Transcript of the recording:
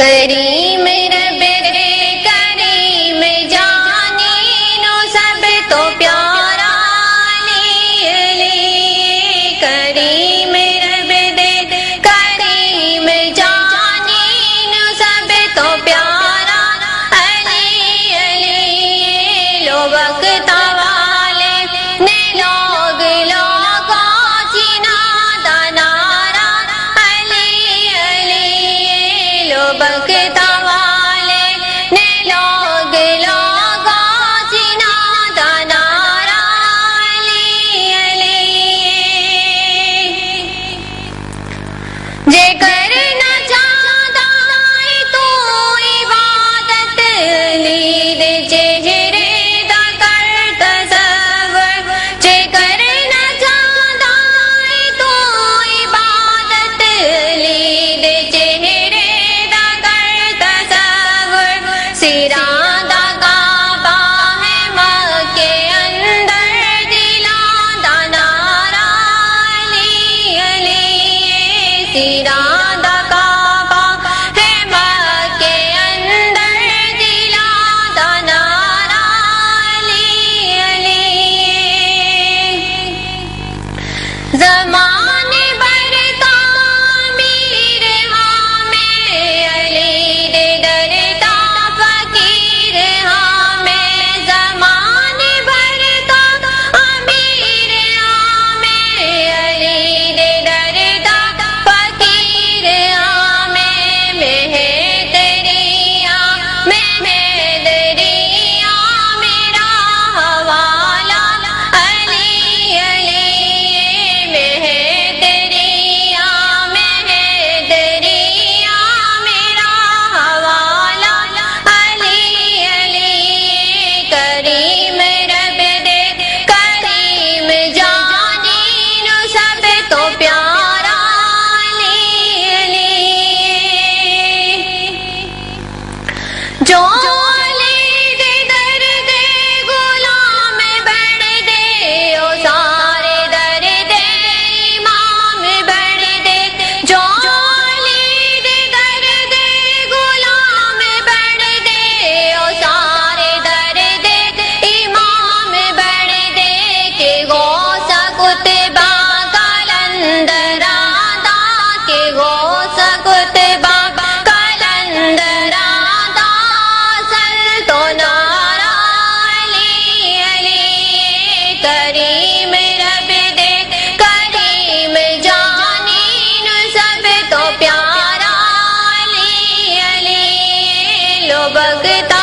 کریم رب دے کریم جانی نو سب تو پیارا علی علی کریم رب دے کریم جانی نو سب تو پیارا علی علی لو وقت والے نے لوگ لوگوں سینا دنارا علی علی لو وقت والے نے لوگ لوگوں سینا دنارا علی علی جے کرنا چاہتا ہے تو عبادت لید چہرے دا کر تصور جے کرنا چاہتا ہے تو عبادت لید چہرے دا کر تصور سیران دا کعبہ ہے مکے اندر دلان دا نعرہ علی علی سیران دا کعبہ ہے مکے اندر دلان دا نعرہ علی علی زمانے بھر تعمیر ہاں میں علی دے درتا فقیر ہاں میں زمانے بھر تعمیر ہاں میں علی دے درتا فقیر ہاں میں دریا میں دریا میرا حوالہ علی علی میں دریا میرا حوالہ علی علی کریم رب دے کریم جانی نو سب تو پیارا علی علی جو علی دے در دے غلام بن دے او سارے در دے امام بن دے جو علی دے در دے غلام بن دے او سارے در دے امام بن دے کہ غوث کتبہ کلندر آدھا کہ غوث کتبہ کلندر آدھا اصل تو نعرہ علی علی کریم رب دے کریم جانی نو سب تو پیارا علی علی لو بگتا